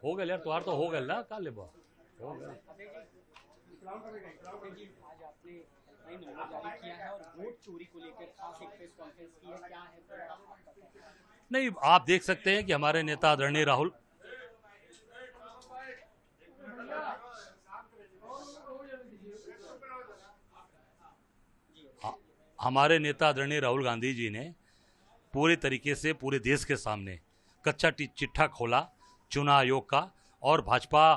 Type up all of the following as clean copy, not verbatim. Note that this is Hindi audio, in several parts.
हो गया यार, तुम्हारा तो हो गया ना, का लेबा हो गया। आज आपने नई नंबर जारी किया है और वोट चोरी को लेकर खास एक प्रेस कॉन्फ्रेंस की है, क्या है पूरा? नहीं, आप देख सकते हैं कि हमारे नेता आदरणीय राहुल हमारे नेता आदरणीय राहुल गांधी जी ने पूरे तरीके से पूरे देश के सामने कच्चा चिट्ठा खोला चुनाव आयोग का और भाजपा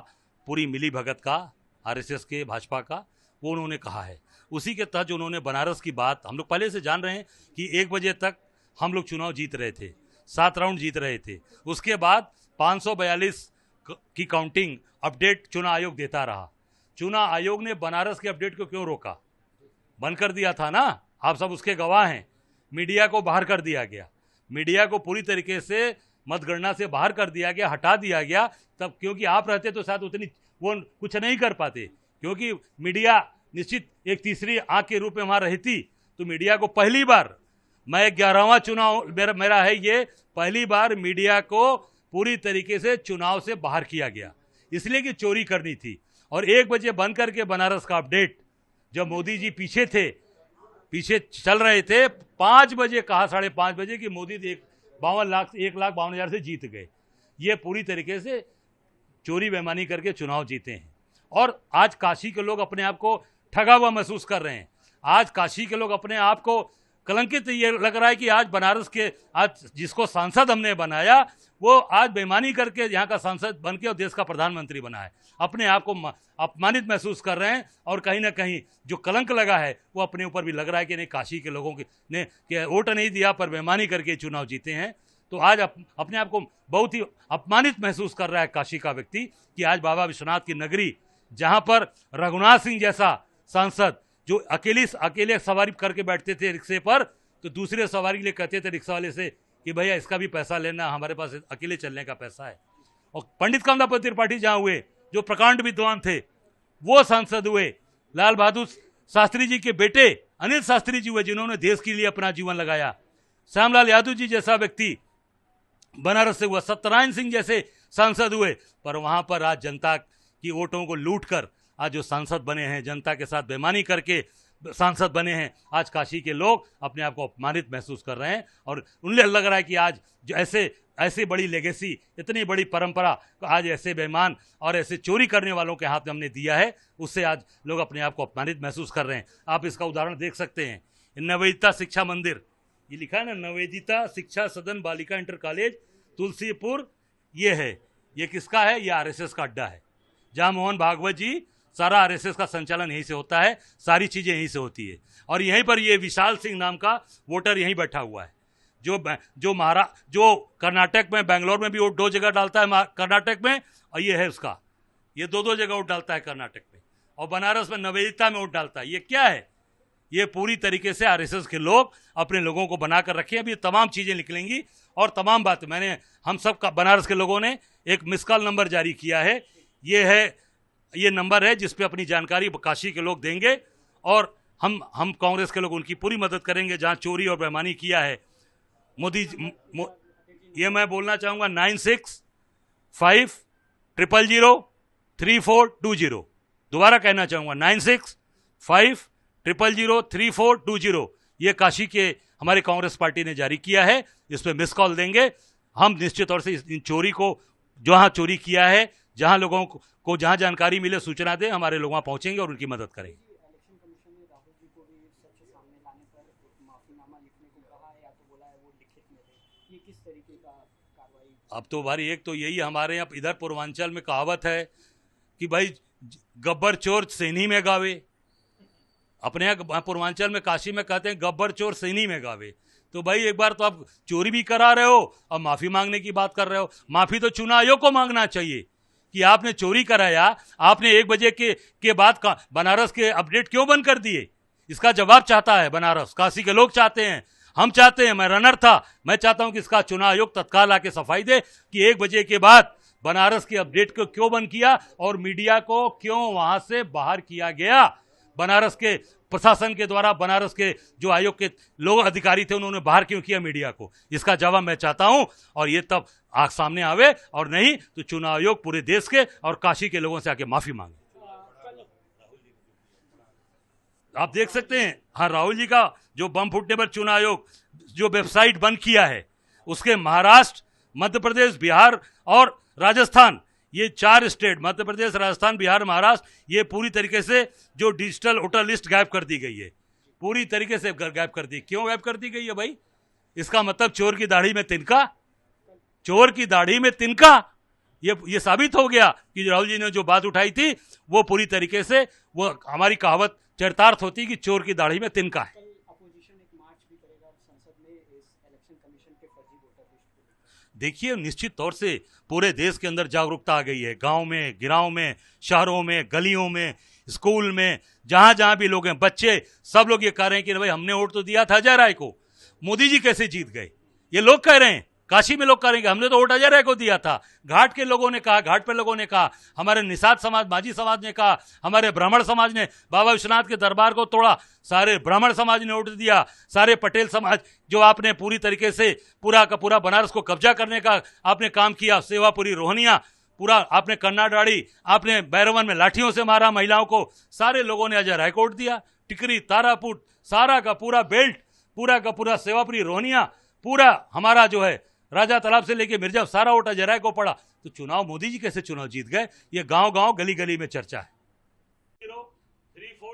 पूरी मिली भगत का, आरएसएस के भाजपा का, वो उन्होंने कहा है। उसी के तहत जो उन्होंने बनारस की बात, हम लोग पहले से जान रहे हैं कि 1 बजे तक हम लोग चुनाव जीत रहे थे, 7 राउंड जीत रहे थे। उसके बाद 542 की काउंटिंग अपडेट चुनाव आयोग देता रहा। चुनाव आयोग ने बनारस के अपडेट को क्यों रोका? बंद कर दिया था ना, आप सब उसके गवाह हैं। मीडिया को बाहर कर दिया गया, मीडिया को पूरी तरीके से मतगणना से बाहर कर दिया गया, हटा दिया गया। तब क्योंकि आप रहते तो शायद उतनी वो कुछ नहीं कर पाते, क्योंकि मीडिया निश्चित एक तीसरी आंख के रूप में वहाँ रहती। तो मीडिया को पहली बार, मैं 11वां चुनाव मेरा है ये, पहली बार मीडिया को पूरी तरीके से चुनाव से बाहर किया गया, इसलिए कि चोरी करनी थी। और 1 बजे बंद करके बनारस का अपडेट, जब मोदी जी पीछे चल रहे थे, 5 बजे कहा, 5:30 बजे कि मोदी 1,52,000 से जीत गए। ये पूरी तरीके से चोरी बेईमानी करके चुनाव जीते हैं। और आज काशी के लोग अपने आप को ठगा हुआ महसूस कर रहे हैं। आज काशी के लोग अपने आप को कलंकित, ये लग रहा है कि आज बनारस के, आज जिसको सांसद हमने बनाया, वो आज बेईमानी करके यहाँ का सांसद बन के और देश का प्रधानमंत्री बना है। अपने आप को अपमानित महसूस कर रहे हैं और कहीं ना कहीं जो कलंक लगा है वो अपने ऊपर भी लग रहा है कि नहीं, काशी के लोगों ने वोट नहीं दिया पर बेईमानी करके चुनाव जीते हैं। तो आज अपने आप को बहुत ही अपमानित महसूस कर रहा है काशी का व्यक्ति कि आज बाबा विश्वनाथ की नगरी, जहाँ पर रघुनाथ सिंह जैसा सांसद जो अकेले सवारी करके बैठते थे रिक्शे पर, तो दूसरे सवारी के लिए कहते थे रिक्शा वाले से कि भैया इसका भी पैसा लेना, हमारे पास अकेले चलने का पैसा है। और पंडित कमलापति त्रिपाठी जहाँ हुए, जो प्रकांड विद्वान थे, वो सांसद हुए। लाल बहादुर शास्त्री जी के बेटे अनिल शास्त्री जी हुए, जिन्होंने देश के लिए अपना जीवन लगाया। श्यामलाल यादव जी जैसा व्यक्ति बनारस से हुआ। सत्यनारायण सिंह जैसे सांसद हुए। पर वहां पर आज जनता की वोटों को लूटकर आज जो सांसद बने हैं, जनता के साथ बेईमानी करके सांसद बने हैं, आज काशी के लोग अपने आप को अपमानित महसूस कर रहे हैं। और उन्हें लग रहा है कि आज जो ऐसे बड़ी लेगेसी, इतनी बड़ी परंपरा आज ऐसे बेईमान और ऐसे चोरी करने वालों के हाथ में हमने दिया है, उससे आज लोग अपने आप को अपमानित महसूस कर रहे हैं। आप इसका उदाहरण देख सकते हैं, नवेदिता शिक्षा मंदिर, ये लिखा है ना, नवेदिता शिक्षा सदन बालिका इंटर कॉलेज तुलसीपुर, ये है, ये किसका है? ये आरएसएस का अड्डा है, जहाँ मोहन भागवत जी, सारा आरएसएस का संचालन यहीं से होता है, सारी चीजें यहीं से होती है। और यहीं पर ये विशाल सिंह नाम का वोटर यहीं बैठा हुआ है, जो कर्नाटक में, बेंगलोर में भी वोट 2 जगह डालता है कर्नाटक में, और ये है उसका, ये 2 जगह वोट डालता है कर्नाटक में, और बनारस में नवेदिता में वोट डालता है। ये क्या है? ये पूरी तरीके से आरएसएस के लोग अपने लोगों को बनाकर रखे। अभी तमाम चीजें निकलेंगी और तमाम बातें हम सब का बनारस के लोगों ने एक मिस कॉल नंबर जारी किया है। ये नंबर है जिस पे अपनी जानकारी काशी के लोग देंगे और हम कांग्रेस के लोग उनकी पूरी मदद करेंगे जहां चोरी और बेईमानी किया है। ये मैं बोलना चाहूंगा 9650034020, दोबारा कहना चाहूंगा 9650034020, ये काशी के हमारे कांग्रेस पार्टी ने जारी किया है। इस पे मिस कॉल देंगे। हम निश्चित तौर से इन चोरी को, जहां चोरी किया है, जहां लोगों को जहां जानकारी मिले सूचना दें, हमारे लोग वहां पहुंचेंगे और उनकी मदद करेंगे। इलेक्शन कमीशन ने राहुल जी को भी सच सामने लाने पर माफीनामा लिखने को कहा है, या तो बोला है वो लिखित में दे। ये किस तरीके का कार्रवाई? अब तो भाई, एक तो यही हमारे यहाँ इधर पूर्वांचल में कहावत है कि भाई गब्बर चोर सैनी में गावे। अपने यहाँ पूर्वांचल में, काशी में कहते हैं गब्बर चोर सैनी में गावे। तो भाई एक बार तो आप चोरी भी करा रहे हो और माफी मांगने की बात कर रहे हो। माफी तो चुनाव आयोग को मांगना चाहिए कि आपने चोरी कराया, आपने 1 बजे के बाद बनारस के अपडेट क्यों बंद कर दिए? इसका जवाब चाहता है बनारस, काशी के लोग चाहते हैं, हम चाहते हैं। मैं रनर था, मैं चाहता हूं कि इसका चुनाव आयोग तत्काल आके सफाई दे कि 1 बजे के बाद बनारस के अपडेट को क्यों बंद किया और मीडिया को क्यों वहां से बाहर किया गया। बनारस के प्रशासन के द्वारा बनारस के जो आयोग के लोग अधिकारी थे उन्होंने बाहर क्यों किया मीडिया को, इसका जवाब मैं चाहता हूं। और ये तब आग सामने आवे, और नहीं तो चुनाव आयोग पूरे देश के और काशी के लोगों से आके माफी मांगे। आप देख सकते हैं, हाँ, राहुल जी का जो बम फूटने पर चुनाव आयोग जो वेबसाइट बंद किया है, उसके महाराष्ट्र, मध्य प्रदेश, बिहार और राजस्थान, ये 4 स्टेट, मध्य प्रदेश, राजस्थान, बिहार, महाराष्ट्र, ये पूरी तरीके से जो डिजिटल वोटर लिस्ट गायब कर दी गई है, पूरी तरीके से गायब कर दी। क्यों गायब कर दी गई है भाई? इसका मतलब चोर की दाढ़ी में तिनका, चोर की दाढ़ी में तिनका। ये साबित हो गया कि राहुल जी ने जो बात उठाई थी वो पूरी तरीके से, वो हमारी कहावत चरितार्थ होती कि चोर की दाढ़ी में तिनका है। अपोजिशन एक मार्च भी करेगा संसद में इस इलेक्शन कमीशन के फर्जी वोटर लिस्ट को। देखिए, निश्चित तौर से पूरे देश के अंदर जागरूकता आ गई है, गांव में, गिराव में, शहरों में, गलियों में, स्कूल में, जहां जहां भी लोग हैं, बच्चे, सब लोग ये कह रहे हैं कि भाई हमने वोट तो दिया था अजय राय को, मोदी जी कैसे जीत गए। ये लोग कह रहे हैं, काशी में लोग कह रहे हैं कि हमने तो वोट अजय राय को दिया था। घाट के लोगों ने कहा, घाट पे लोगों ने कहा, हमारे निषाद समाज, माझी समाज ने कहा, हमारे ब्राह्मण समाज ने बाबा विश्वनाथ के दरबार को तोड़ा, सारे ब्राह्मण समाज ने वोट दिया, सारे पटेल समाज, जो आपने पूरी तरीके से पूरा का पूरा बनारस को कब्जा करने का आपने काम किया, सेवापुरी, रोहनिया, पूरा आपने कन्नाडाड़ी, आपने बैरवन में लाठियों से मारा महिलाओं को, सारे लोगों ने अजय राय को वोट दिया। टिकरी, तारापुर, सारा का पूरा बेल्ट, पूरा का पूरा सेवापुरी, रोहनिया, पूरा हमारा जो है राजा तालाब से लेके मिर्जा, सारा वोट अजय राय को पड़ा। तो चुनाव मोदी जी कैसे चुनाव जीत गए, ये गांव गांव, गली गली में चर्चा है।